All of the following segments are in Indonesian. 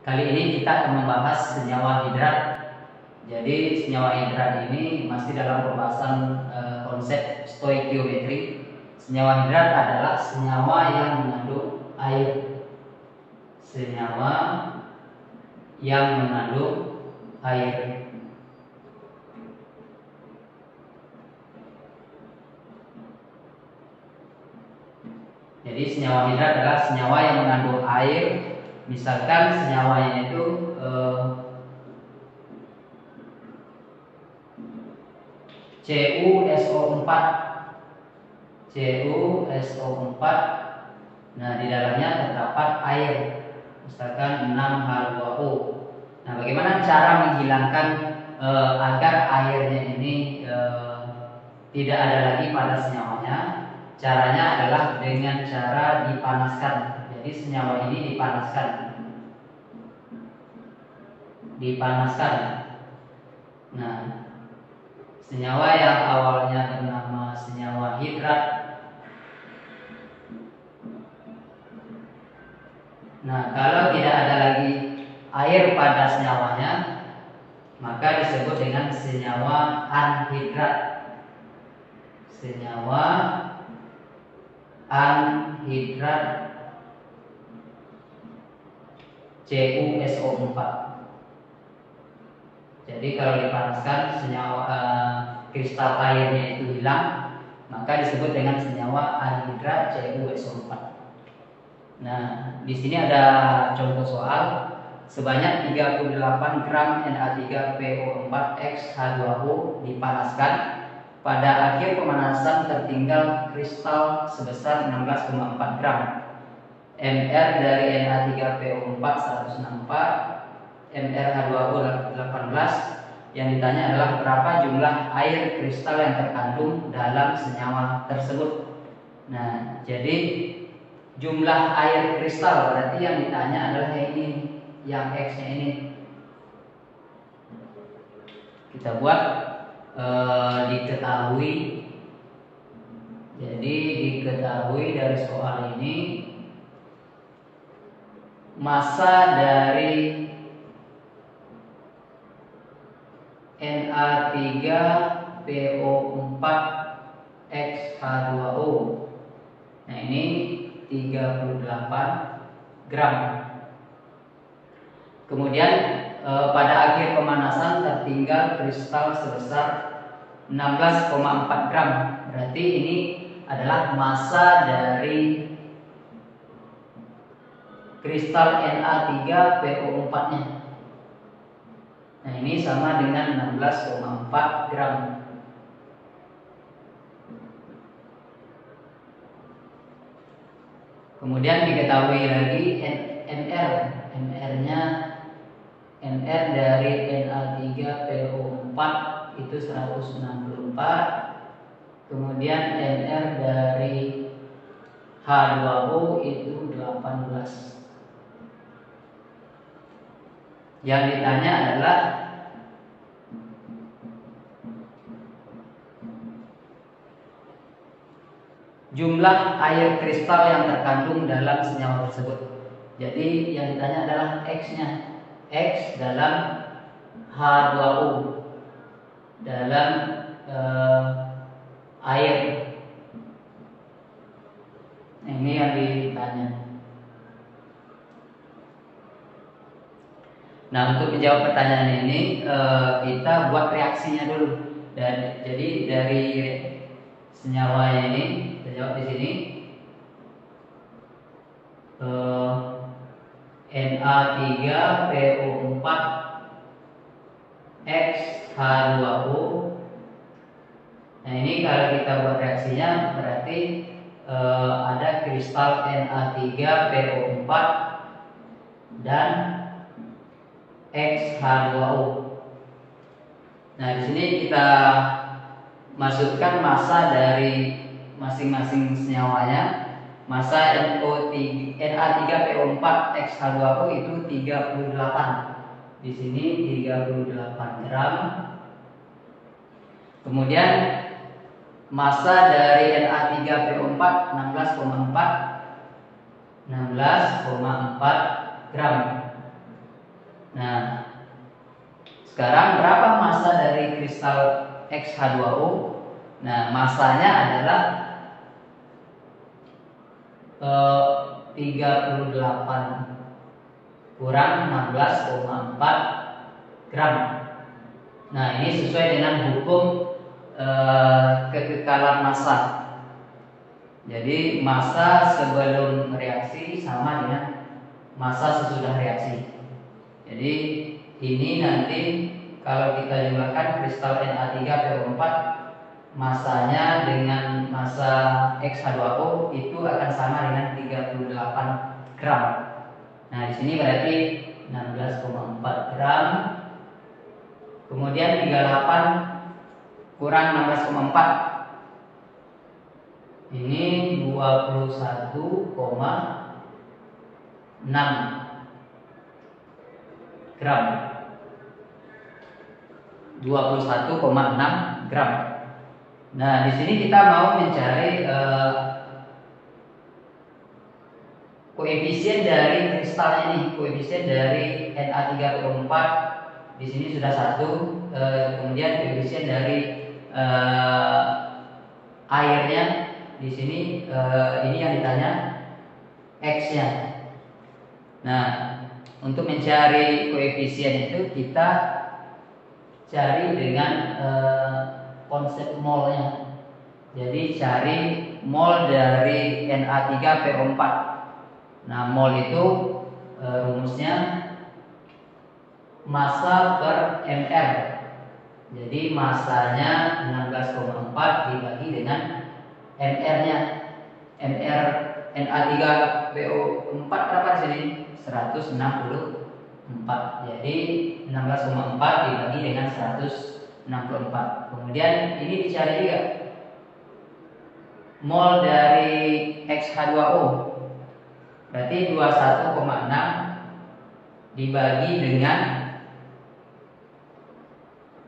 Kali ini kita akan membahas senyawa hidrat. Jadi senyawa hidrat ini masih dalam pembahasan konsep stoikiometri. Senyawa hidrat adalah senyawa yang mengandung air. Senyawa yang mengandung air. Jadi senyawa hidrat adalah senyawa yang mengandung air. Misalkan senyawanya itu CuSO4. CuSO4. Nah, di dalamnya terdapat air. Misalkan 6H2O. Nah, bagaimana cara menghilangkan agar airnya ini tidak ada lagi pada senyawanya? Caranya adalah dengan cara dipanaskan. Jadi senyawa ini dipanaskan. Nah, senyawa yang awalnya bernama senyawa hidrat. Nah, kalau tidak ada lagi air pada senyawanya, maka disebut dengan senyawa anhidrat. Senyawa anhidrat CuSO4. Jadi kalau dipanaskan senyawa kristal airnya itu hilang, maka disebut dengan senyawa anhidrat CuSO4. Nah, di sini ada contoh soal. Sebanyak 38 gram Na3PO4X H2O dipanaskan. Pada akhir pemanasan tertinggal kristal sebesar 16,4 gram. Mr dari Na3PO4 164, MrH2O 18. Yang ditanya adalah berapa jumlah air kristal yang terkandung dalam senyawa tersebut. Nah, jadi jumlah air kristal berarti yang ditanya adalah ini, yang X-nya ini. Kita buat diketahui. Jadi diketahui dari soal ini massa dari Na3PO4X H2O. Nah, ini 38 gram. Kemudian pada akhir pemanasan tertinggal kristal sebesar 16,4 gram. Berarti ini adalah massa dari kristal Na3PO4-nya. Nah, ini sama dengan 16,4 gram. Kemudian diketahui lagi MR dari Na3PO4 itu 164. Kemudian MR dari H2O itu 18. Yang ditanya adalah jumlah air kristal yang terkandung dalam senyawa tersebut. Jadi yang ditanya adalah X-nya. X dalam H2O, dalam air. Nah, ini yang ditanya. Nah, untuk menjawab pertanyaan ini kita buat reaksinya dulu. Dan jadi dari senyawa ini kita jawab di sini. Na3PO4X H2O. Nah, ini kalau kita buat reaksinya berarti ada kristal Na3PO4 dan XH2O. Nah, di sini kita masukkan massa dari masing-masing senyawanya. Massa Na3PO4X H2O itu 38. Di sini 38 gram. Kemudian massa dari Na3PO4 16,4 gram. Nah, sekarang berapa massa dari kristal XH2O? Nah, massanya adalah 38 kurang 16,4 gram. Nah, ini sesuai dengan hukum kekekalan massa. Jadi massa sebelum reaksi sama dengan massa sesudah reaksi. Jadi ini nanti kalau kita jumlahkan kristal Na3PO4, massanya dengan massa XH2O itu akan sama dengan 38 gram. Nah, di sini berarti 16,4 gram. Kemudian 38 kurang 16,4. Ini 21,6 gram. 21,6 gram. Nah, di sini kita mau mencari koefisien dari kristalnya ini, koefisien dari Na3PO4 di sini sudah 1, kemudian koefisien dari airnya di sini ini yang ditanya X-nya. Nah, untuk mencari koefisien itu kita cari dengan konsep molnya. Jadi cari mol dari Na3PO4. Nah, mol itu rumusnya massa per mr. Jadi massanya 16,4 dibagi dengan mr-nya. Mr Na3PO4 berapa di sini? 164. Jadi 16,4 dibagi dengan 164. Kemudian ini dicari juga mol dari XH2O. Berarti 21,6 dibagi dengan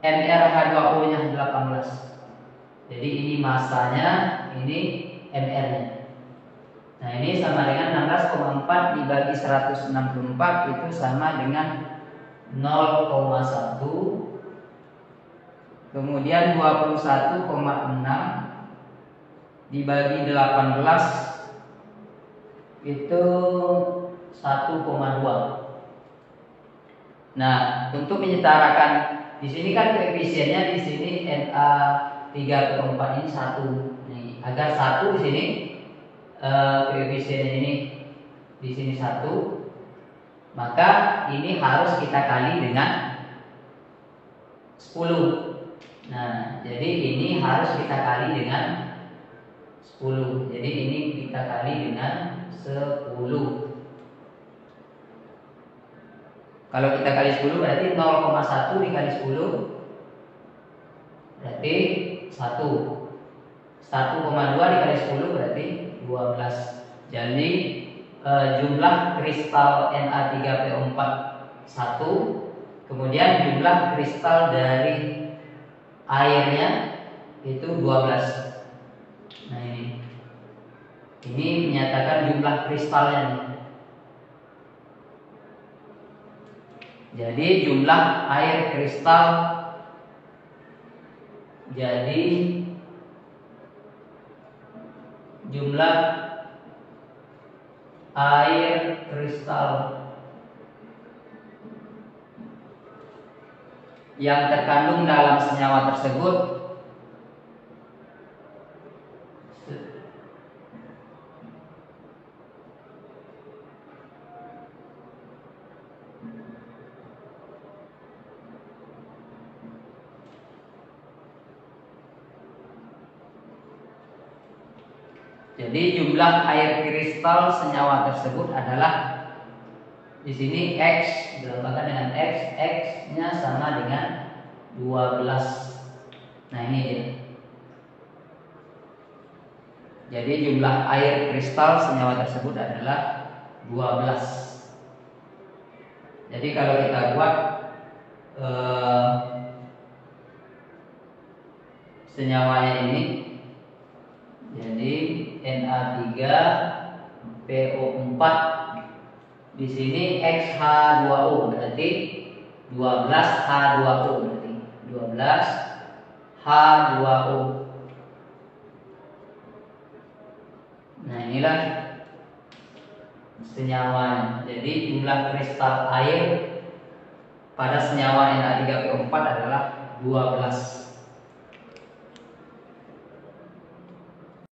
MrH2O-nya 18. Jadi ini massanya, ini MR-nya. Nah, ini sama dengan 16,4 dibagi 164 itu sama dengan 0,1. Kemudian 21,6 dibagi 18 itu 1,2. Nah, untuk menyetarakan di sini kan koefisiennya di sini Na3PO4 ini 1. Nih, agar 1 di sini koefisiennya ini di sini 1, maka ini harus kita kali dengan 10. Nah, jadi ini harus kita kali dengan 10. Jadi ini kita kali dengan 10. Kalau kita kali 10 berarti 0,1 dikali 10 berarti 1. 1,2 dikali 10 berarti 12. Jadi jumlah kristal Na3PO4 1, kemudian jumlah kristal dari airnya itu 12. Nah, ini menyatakan jumlah kristalnya nih. Jadi jumlah air kristal, jadi jumlah air kristal yang terkandung dalam senyawa tersebut jadi jumlah air kristal senyawa tersebut adalah di sini X dilambangkan dengan X, X-nya sama dengan 12. Nah, ini dia. Jadi jumlah air kristal senyawa tersebut adalah 12. Jadi kalau kita buat senyawanya ini, jadi Na3PO4 Di sini XH2O berarti 12H2O berarti 12H2O. Nah, inilah senyawanya. Jadi jumlah kristal air pada senyawa Na3PO4 adalah 12.